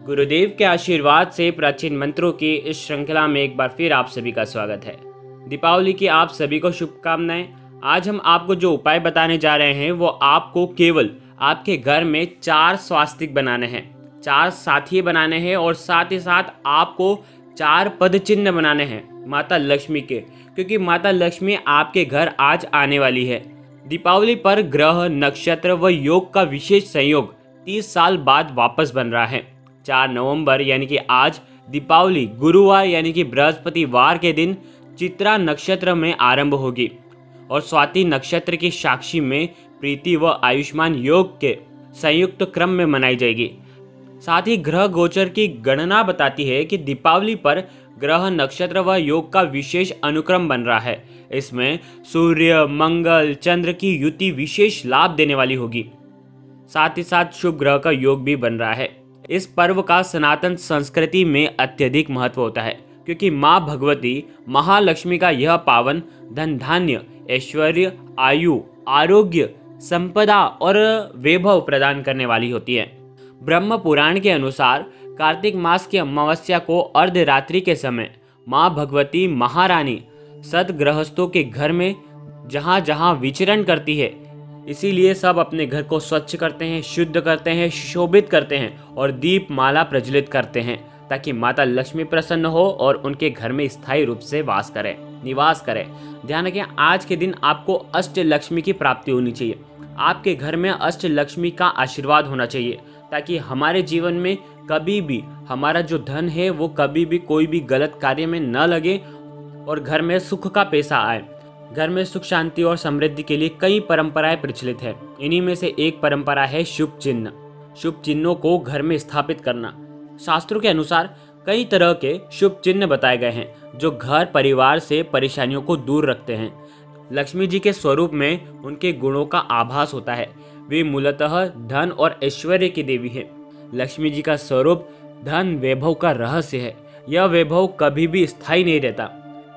गुरुदेव के आशीर्वाद से प्राचीन मंत्रों की इस श्रृंखला में एक बार फिर आप सभी का स्वागत है। दीपावली की आप सभी को शुभकामनाएं। आज हम आपको जो उपाय बताने जा रहे हैं वो आपको केवल आपके घर में 4 स्वास्तिक बनाने हैं, 4 साथी बनाने हैं और साथ ही साथ आपको 4 पद चिन्ह बनाने हैं माता लक्ष्मी के, क्योंकि माता लक्ष्मी आपके घर आज आने वाली है। दीपावली पर ग्रह, नक्षत्र व योग का विशेष संयोग 30 साल बाद वापस बन रहा है। 4 नवंबर यानी कि आज दीपावली गुरुवार यानी कि बृहस्पतिवार के दिन चित्रा नक्षत्र में आरंभ होगी और स्वाति नक्षत्र की साक्षी में प्रीति व आयुष्मान योग के संयुक्त क्रम में मनाई जाएगी। साथ ही ग्रह गोचर की गणना बताती है कि दीपावली पर ग्रह, नक्षत्र व योग का विशेष अनुक्रम बन रहा है। इसमें सूर्य, मंगल, चंद्र की युति विशेष लाभ देने वाली होगी। साथ ही साथ शुभ ग्रह का योग भी बन रहा है। इस पर्व का सनातन संस्कृति में अत्यधिक महत्व होता है, क्योंकि माँ भगवती महालक्ष्मी का यह पावन धन, धान्य, ऐश्वर्य, आयु, आरोग्य, संपदा और वैभव प्रदान करने वाली होती है। ब्रह्म पुराण के अनुसार कार्तिक मास की अमावस्या को अर्धरात्रि के समय माँ भगवती महारानी सदगृहस्थों के घर में जहाँ जहाँ विचरण करती है, इसीलिए सब अपने घर को स्वच्छ करते हैं, शुद्ध करते हैं, शोभित करते हैं और दीप माला प्रज्वलित करते हैं, ताकि माता लक्ष्मी प्रसन्न हो और उनके घर में स्थायी रूप से निवास करे। ध्यान रखें, आज के दिन आपको अष्ट लक्ष्मी की प्राप्ति होनी चाहिए। आपके घर में अष्ट लक्ष्मी का आशीर्वाद होना चाहिए, ताकि हमारे जीवन में कभी भी हमारा जो धन है वो कभी भी कोई भी गलत कार्य में न लगे और घर में सुख का पैसा आए। घर में सुख, शांति और समृद्धि के लिए कई परंपराएं प्रचलित है। इन्हीं में से एक परंपरा है शुभ चिन्ह। शुभ चिन्हों को घर में स्थापित करना। शास्त्रों के अनुसार कई तरह के शुभ चिन्ह बताए गए हैं, जो घर परिवार से परेशानियों को दूर रखते हैं। लक्ष्मी जी के स्वरूप में उनके गुणों का आभास होता है। वे मूलतः धन और ऐश्वर्य की देवी है। लक्ष्मी जी का स्वरूप धन, वैभव का रहस्य है। यह वैभव कभी भी स्थायी नहीं रहता,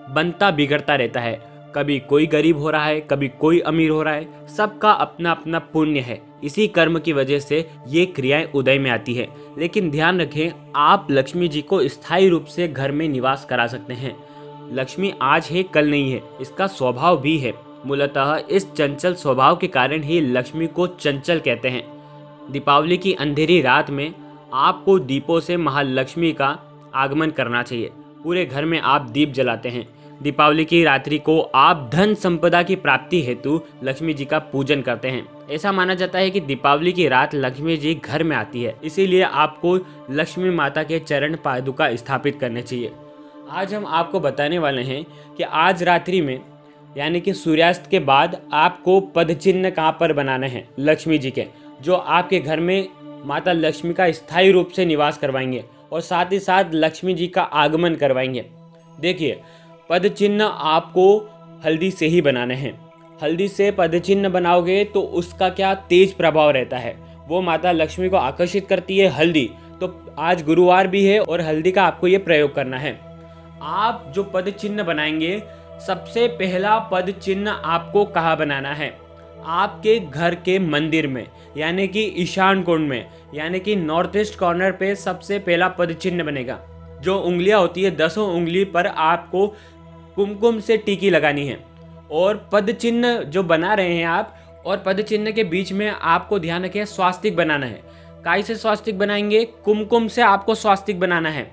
बनता बिगड़ता रहता है। कभी कोई गरीब हो रहा है, कभी कोई अमीर हो रहा है। सबका अपना अपना पुण्य है। इसी कर्म की वजह से ये क्रियाएं उदय में आती है। लेकिन ध्यान रखें, आप लक्ष्मी जी को स्थायी रूप से घर में निवास करा सकते हैं। लक्ष्मी आज है, कल नहीं है, इसका स्वभाव भी है। मूलतः इस चंचल स्वभाव के कारण ही लक्ष्मी को चंचल कहते हैं। दीपावली की अंधेरी रात में आपको दीपों से महालक्ष्मी का आगमन करना चाहिए। पूरे घर में आप दीप जलाते हैं। दीपावली की रात्रि को आप धन संपदा की प्राप्ति हेतु लक्ष्मी जी का पूजन करते हैं। ऐसा माना जाता है कि दीपावली की रात लक्ष्मी जी घर में आती है, इसीलिए आपको लक्ष्मी माता के चरण पादुका स्थापित करने चाहिए। आज हम आपको बताने वाले हैं कि आज रात्रि में यानी कि सूर्यास्त के बाद आपको पद चिन्ह कहाँ पर बनाने हैं लक्ष्मी जी के, जो आपके घर में माता लक्ष्मी का स्थायी रूप से निवास करवाएंगे और साथ ही साथ लक्ष्मी जी का आगमन करवाएंगे। देखिए, पद चिन्ह आपको हल्दी से ही बनाने हैं। हल्दी से पद चिन्ह बनाओगे तो उसका क्या तेज प्रभाव रहता है, वो माता लक्ष्मी को आकर्षित करती है। हल्दी तो आज गुरुवार भी है और हल्दी का आपको ये प्रयोग करना है। आप जो पद चिन्ह बनाएंगे, सबसे पहला पद चिन्ह आपको कहाँ बनाना है? आपके घर के मंदिर में, यानी कि ईशान कोण में, यानी कि नॉर्थ ईस्ट कॉर्नर पे सबसे पहला पद चिन्ह बनेगा। जो उंगलियां होती है, 10 उंगली पर आपको कुमकुम से टीकी लगानी है और पद चिन्ह जो बना रहे हैं आप, और पद चिन्ह के बीच में आपको ध्यान रखें स्वास्तिक बनाना है। काय से स्वास्तिक बनाएंगे? कुमकुम से आपको स्वास्तिक बनाना है।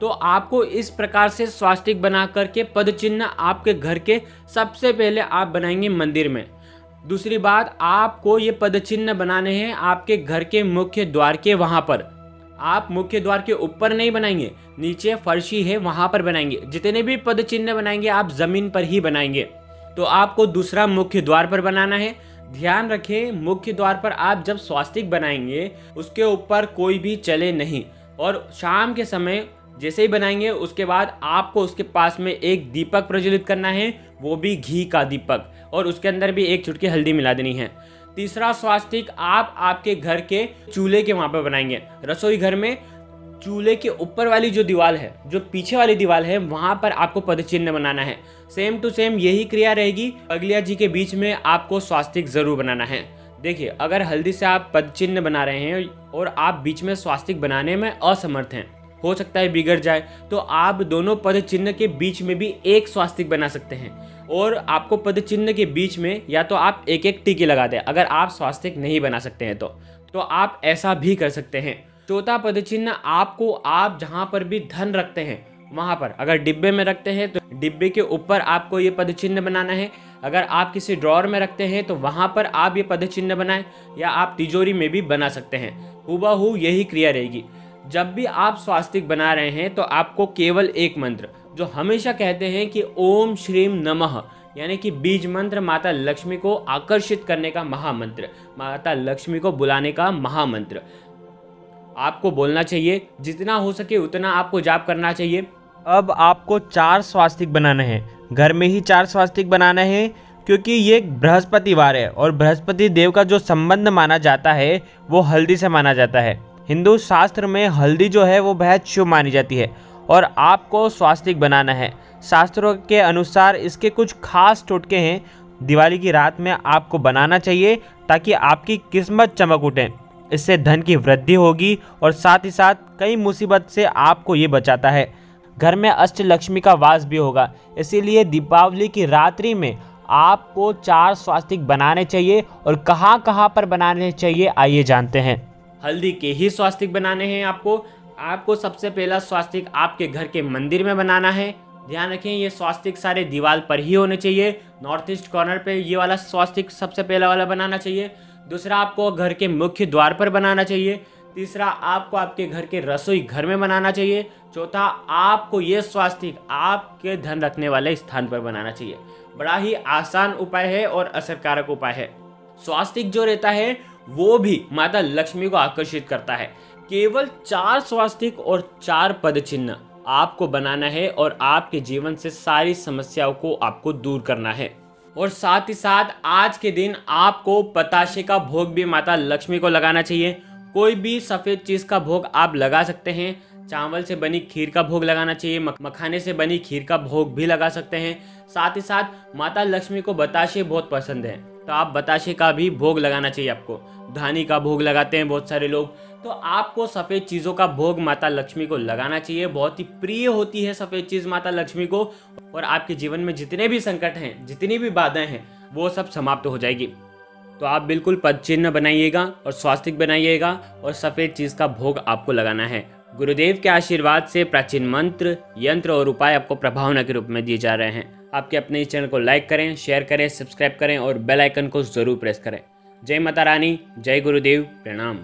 तो आपको इस प्रकार से स्वास्तिक बना करके पद चिन्ह आपके घर के सबसे पहले आप बनाएंगे मंदिर में। दूसरी बात, आपको ये पद चिन्ह बनाने हैं आपके घर के मुख्य द्वार के वहाँ पर। आप मुख्य द्वार के ऊपर नहीं बनाएंगे, नीचे फर्शी है वहाँ पर बनाएंगे। जितने भी पद चिन्ह बनाएंगे आप जमीन पर ही बनाएंगे। तो आपको दूसरा मुख्य द्वार पर बनाना है। ध्यान रखें, मुख्य द्वार पर आप जब स्वास्तिक बनाएंगे उसके ऊपर कोई भी चले नहीं, और शाम के समय जैसे ही बनाएंगे उसके बाद आपको उसके पास में एक दीपक प्रज्वलित करना है, वो भी घी का दीपक, और उसके अंदर भी एक चुटकी हल्दी मिला देनी है। तीसरा स्वास्तिक आप आपके घर के चूल्हे के वहाँ पर बनाएंगे। रसोई घर में चूल्हे के ऊपर वाली जो दीवार है, जो पीछे वाली दीवार है, वहाँ पर आपको पद चिन्ह बनाना है। सेम टू सेम यही क्रिया रहेगी। अगलिया जी के बीच में आपको स्वास्तिक जरूर बनाना है। देखिए, अगर हल्दी से आप पद चिन्ह बना रहे हैं और आप बीच में स्वास्तिक बनाने में असमर्थ हैं, हो सकता है बिगड़ जाए, तो आप दोनों पद चिन्ह के बीच में भी एक स्वास्तिक बना सकते हैं। और आपको पद चिन्ह के बीच में या तो आप एक एक टिके लगा दें, अगर आप स्वास्तिक नहीं बना सकते हैं तो आप ऐसा भी कर सकते हैं। चौथा पद चिन्ह आपको, आप जहाँ पर भी धन रखते हैं वहाँ पर, अगर डिब्बे में रखते हैं तो डिब्बे के ऊपर आपको ये पद चिन्ह बनाना है। अगर आप किसी ड्रॉअर में रखते हैं तो वहाँ पर आप ये पद चिन्ह बनाएं, या आप तिजोरी में भी बना सकते हैं। हूबहू यही क्रिया रहेगी। जब भी आप स्वास्तिक बना रहे हैं तो आपको केवल एक मंत्र, जो हमेशा कहते हैं कि ओम श्रीम नमः, यानी कि बीज मंत्र, माता लक्ष्मी को आकर्षित करने का महामंत्र, माता लक्ष्मी को बुलाने का महामंत्र आपको बोलना चाहिए। जितना हो सके उतना आपको जाप करना चाहिए। अब आपको 4 स्वास्तिक बनाना है, घर में ही 4 स्वास्तिक बनाना है, क्योंकि ये बृहस्पतिवार है और बृहस्पति देव का जो संबंध माना जाता है वो हल्दी से माना जाता है। हिंदू शास्त्र में हल्दी जो है वो बेहद शुभ मानी जाती है और आपको स्वास्तिक बनाना है। शास्त्रों के अनुसार इसके कुछ खास टोटके हैं। दिवाली की रात में आपको बनाना चाहिए ताकि आपकी किस्मत चमक उठे। इससे धन की वृद्धि होगी और साथ ही साथ कई मुसीबत से आपको ये बचाता है। घर में अष्टलक्ष्मी का वास भी होगा, इसीलिए दीपावली की रात्रि में आपको 4 स्वास्तिक बनाने चाहिए। और कहाँ कहाँ पर बनाने चाहिए आइए जानते हैं। हल्दी के ही स्वास्तिक बनाने हैं आपको सबसे पहला स्वास्तिक आपके घर के मंदिर में बनाना है। ध्यान रखें, ये स्वास्तिक सारे दीवार पर ही होने चाहिए। नॉर्थ ईस्ट कॉर्नर पे ये वाला स्वास्तिक सबसे पहला वाला बनाना चाहिए। दूसरा आपको घर के मुख्य द्वार पर बनाना चाहिए। तीसरा आपको आपके घर के रसोई घर में बनाना चाहिए। चौथा आपको ये स्वास्तिक आपके धन रखने वाले स्थान पर बनाना चाहिए। बड़ा ही आसान उपाय है और असरकारक उपाय है। स्वास्तिक जो रहता है वो भी माता लक्ष्मी को आकर्षित करता है। केवल 4 स्वास्तिक और 4 पद चिन्ह आपको बनाना है और आपके जीवन से सारी समस्याओं को आपको दूर करना है। और साथ ही साथ आज के दिन आपको बताशे का भोग भी माता लक्ष्मी को लगाना चाहिए। कोई भी सफ़ेद चीज़ का भोग आप लगा सकते हैं। चावल से बनी खीर का भोग लगाना चाहिए, मखाने से बनी खीर का भोग भी लगा सकते हैं। साथ ही साथ माता लक्ष्मी को बताशे बहुत पसंद है, तो आप बताशे का भी भोग लगाना चाहिए। आपको धानी का भोग लगाते हैं बहुत सारे लोग, तो आपको सफ़ेद चीज़ों का भोग माता लक्ष्मी को लगाना चाहिए। बहुत ही प्रिय होती है सफ़ेद चीज़ माता लक्ष्मी को, और आपके जीवन में जितने भी संकट हैं, जितनी भी बाधाएं हैं, वो सब समाप्त हो जाएगी। तो आप बिल्कुल पद चिन्ह बनाइएगा और स्वास्तिक बनाइएगा और सफ़ेद चीज़ का भोग आपको लगाना है। गुरुदेव के आशीर्वाद से प्राचीन मंत्र, यंत्र और उपाय आपको प्रभावना के रूप में दिए जा रहे हैं। आपके अपने इस चैनल को लाइक करें, शेयर करें, सब्सक्राइब करें और बेल आइकन को ज़रूर प्रेस करें। जय माता रानी, जय गुरुदेव, प्रणाम।